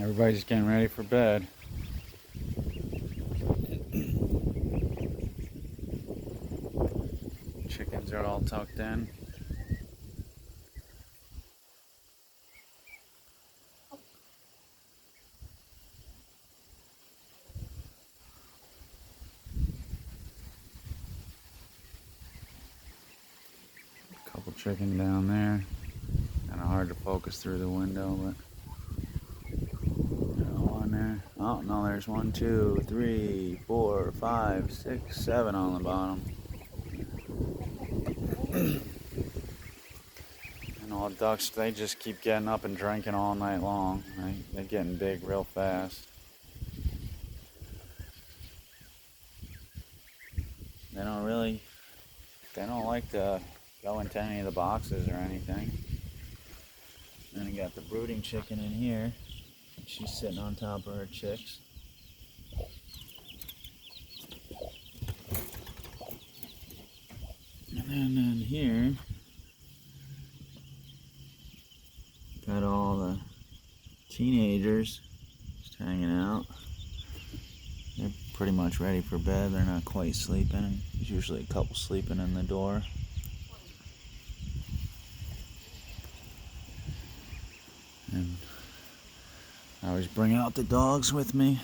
Everybody's getting ready for bed. Chickens are all tucked in. Couple chicken down there. Kind of hard to focus through the window, but one there. Oh no, there's 1, 2, 3, 4, 5, 6, 7 on the bottom. And all ducks, they just keep getting up and drinking all night long. They're getting big real fast. They don't like to go into any of the boxes or anything. Then you got the brooding chicken in here. She's sitting on top of her chicks. And then here, got all the teenagers just hanging out. They're pretty much ready for bed. They're not quite sleeping. There's usually a couple sleeping in the door. And I always bring out the dogs with me.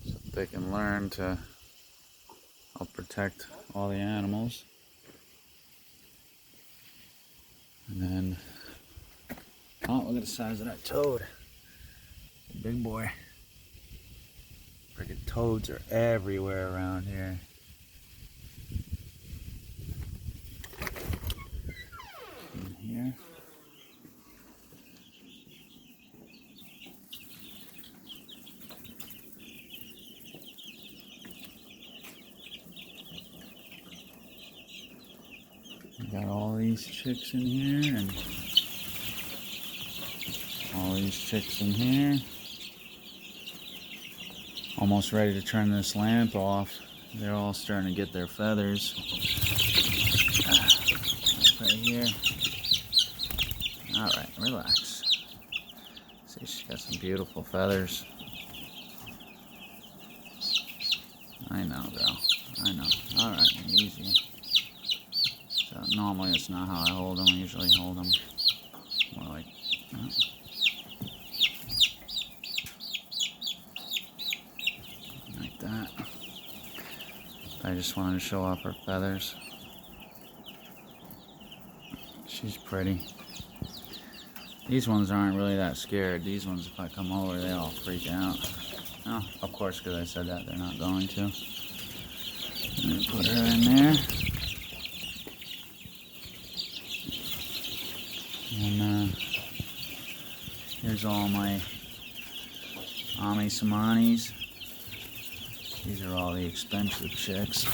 So they can learn to help protect all the animals. And then, oh, look at the size of that toad. Big boy. Freaking toads are everywhere around here. In here. We got all these chicks in here and all these chicks in here. Almost ready to turn this lamp off. They're all starting to get their feathers. Right here. Alright, relax. See, she's got some beautiful feathers. I know, girl. I know. Alright, easy. So normally that's not how I hold them. I usually hold them more like that. Like that. I just wanted to show off her feathers. She's pretty. These ones aren't really that scared. These ones, if I come over, they all freak out. Oh, of course, because I said that, they're not going to. I'm going to put her in there. And here's all my Ami-Samanis. These are all the expensive chicks.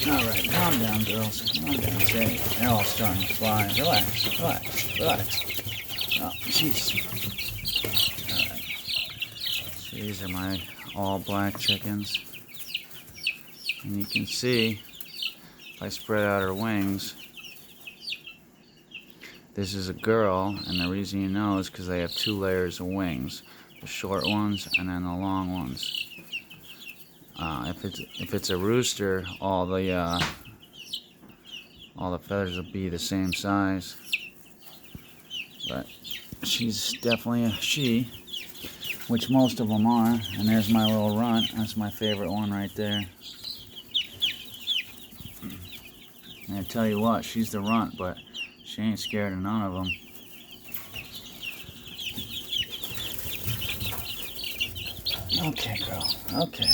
Alright, calm down, girls. Calm down. See, they're all starting to fly. Relax, relax, relax. Oh, jeez. Alright. So these are my all black chickens. And you can see, if I spread out her wings, this is a girl, and the reason you know is because they have 2 layers of wings. The short ones and then the long ones. If it's a rooster, all the feathers will be the same size. But she's definitely a she, which most of them are. And there's my little runt. That's my favorite one right there. And I tell you what, she's the runt, but she ain't scared of none of them. Okay, girl. Okay.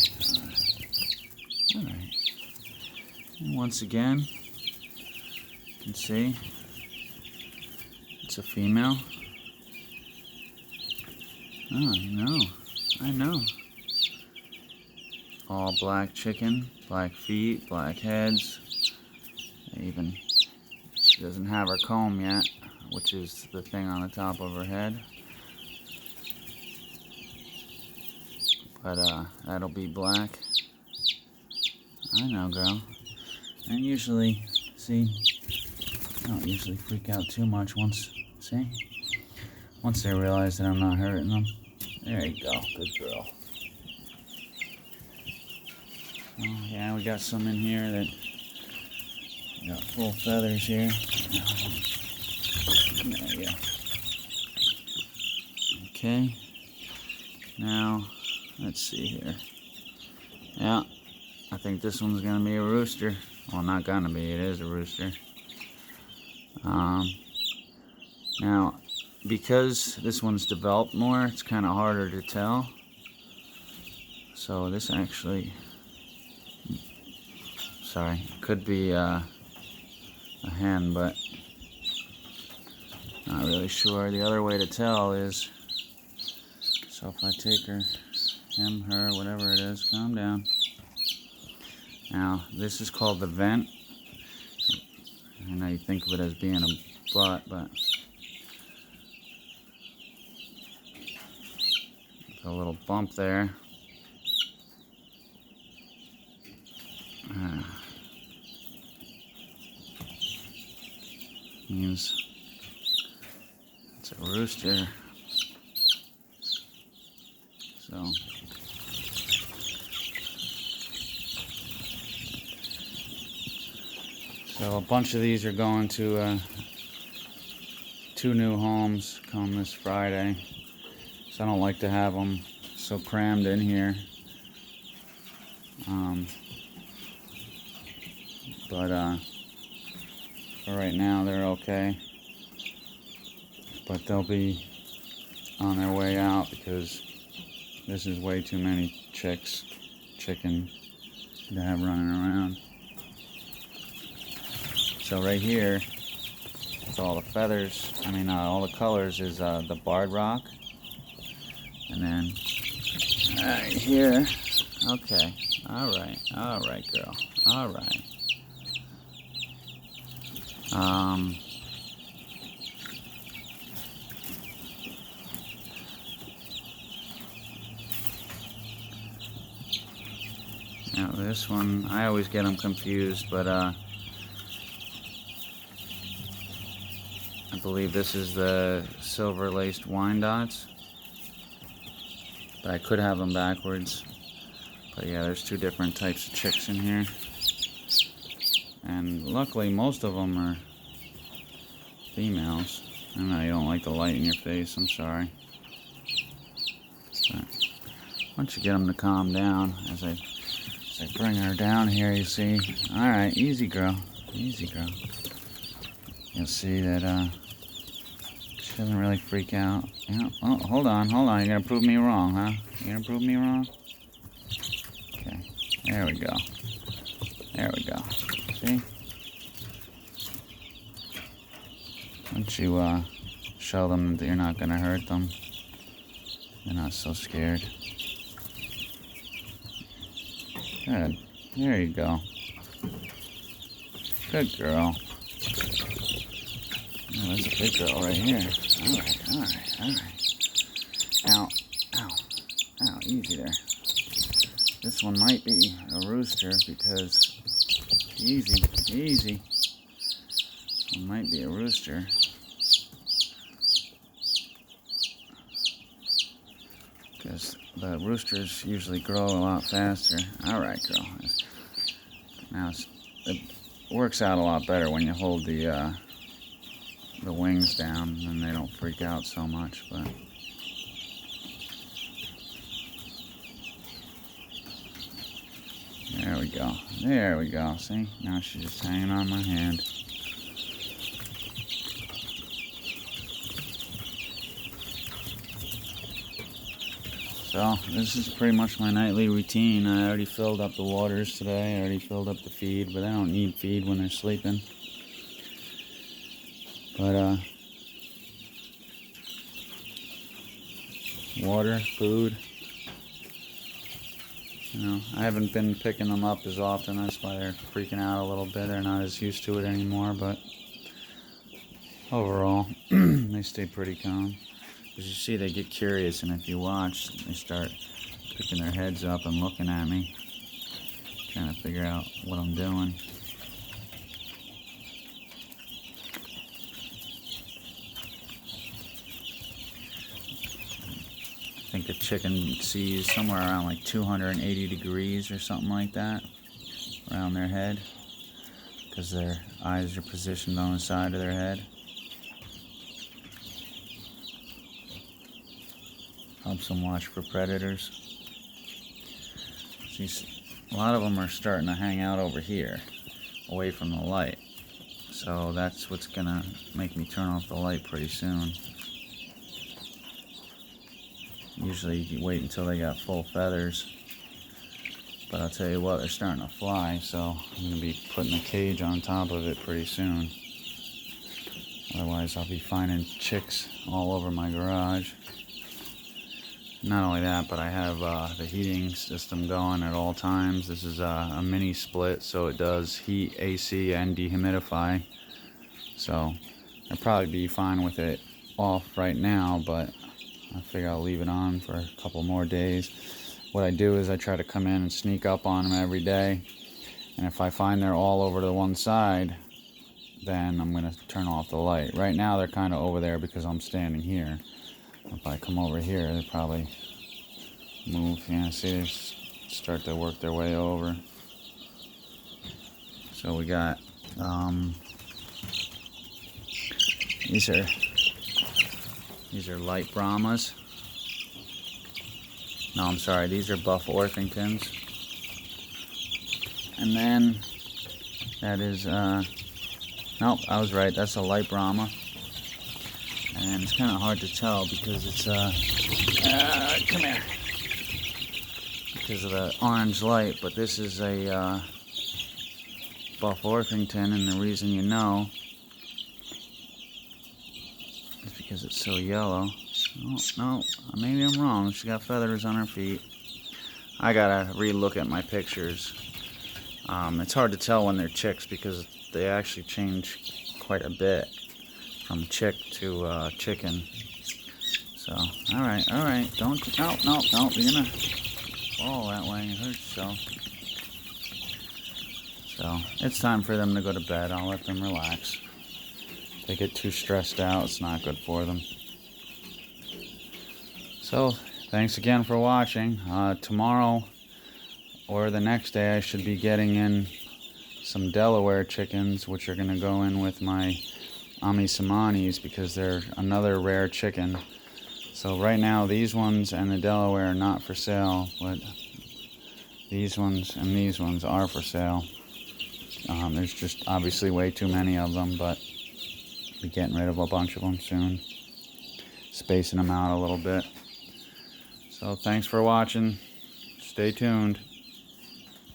Alright. And once again, you can see it's a female. Oh, I know. All black chicken, black feet, black heads. She doesn't have her comb yet, which is the thing on the top of her head. But that'll be black. I know, girl. I usually, see, I don't usually freak out too much once they realize that I'm not hurting them. There you go, good girl. Oh, yeah, we got some in here that got full feathers here. There you go. Okay, now, let's see here. Yeah, I think this one's gonna be a rooster. Well, not gonna be, it is a rooster. Now, because this one's developed more, it's kind of harder to tell. So this actually, sorry, could be a hen, but not really sure. The other way to tell is, so if I take her, him, her, whatever it is, calm down. Now, this is called the vent. I know you think of it as being a butt, but a little bump there. Means it's a rooster. So a bunch of these are going to 2 new homes come this Friday. So I don't like to have them so crammed in here. But for right now they're okay. But they'll be on their way out because this is way too many chicken to have running around. So right here, with all the feathers, all the colors is the barred rock. And then right here, okay, all right, girl, all right. Now this one, I always get them confused, but I believe this is the silver laced Wyandottes. But I could have them backwards. But yeah, there's 2 different types of chicks in here. And luckily most of them are females. I know you don't like the light in your face, I'm sorry. But once you get them to calm down, as I bring her down here, you see. Alright, easy girl, easy girl. You'll see that she doesn't really freak out. Yeah. Oh, hold on. You're gonna prove me wrong, huh? You're gonna prove me wrong? Okay, there we go. There we go. See? Once you show them that you're not gonna hurt them, they're not so scared. Good. There you go. Good girl. Oh, that's a big girl right here. Alright. Ow. Easy there. This one might be a rooster because... Easy. It might be a rooster. Because the roosters usually grow a lot faster. Alright, girl. Now, it works out a lot better when you hold the wings down and they don't freak out so much, but there we go, see, now she's just hanging on my hand. So this is pretty much my nightly routine. I already filled up the waters today, I already filled up the feed, but they don't need feed when they're sleeping. But water, food, I haven't been picking them up as often. That's why they're freaking out a little bit. They're not as used to it anymore, but overall they stay pretty calm. As you see, they get curious, and if you watch, they start picking their heads up and looking at me. Trying to figure out what I'm doing. I think a chicken sees somewhere around like 280 degrees or something like that around their head, because their eyes are positioned on the side of their head. Helps them watch for predators. A lot of them are starting to hang out over here, away from the light. So that's what's gonna make me turn off the light pretty soon. Usually you wait until they got full feathers. But I'll tell you what, they're starting to fly, so I'm gonna be putting a cage on top of it pretty soon. Otherwise I'll be finding chicks all over my garage. Not only that, but I have the heating system going at all times. This is a mini split, so it does heat, AC, and dehumidify. So I'll probably be fine with it off right now, but I figure I'll leave it on for a couple more days. What I do is I try to come in and sneak up on them every day, and if I find they're all over to one side, then I'm going to turn off the light. Right now they're kind of over there because I'm standing here. If I come over here, they probably move. Yeah, see, they start to work their way over. So we got these are light Brahmas. No, I'm sorry, these are buff Orpingtons. And then that is nope, I was right, that's a light Brahma. And it's kind of hard to tell because it's come here, because of the orange light, but this is a buff Orpington, and the reason you know is because it's so yellow. Oh, no, maybe I'm wrong. She's got feathers on her feet. I gotta re-look at my pictures. It's hard to tell when they're chicks because they actually change quite a bit from chick to chicken. So, alright, don't, no, you're gonna fall that way and hurt yourself. So, it's time for them to go to bed. I'll let them relax. If they get too stressed out, it's not good for them. So, thanks again for watching. Tomorrow or the next day I should be getting in some Delaware chickens, which are going to go in with my Amisamanis because they're another rare chicken. So right now these ones and the Delaware are not for sale, but these ones and these ones are for sale. There's just obviously way too many of them, but I'll be getting rid of a bunch of them soon. Spacing them out a little bit. So thanks for watching. Stay tuned.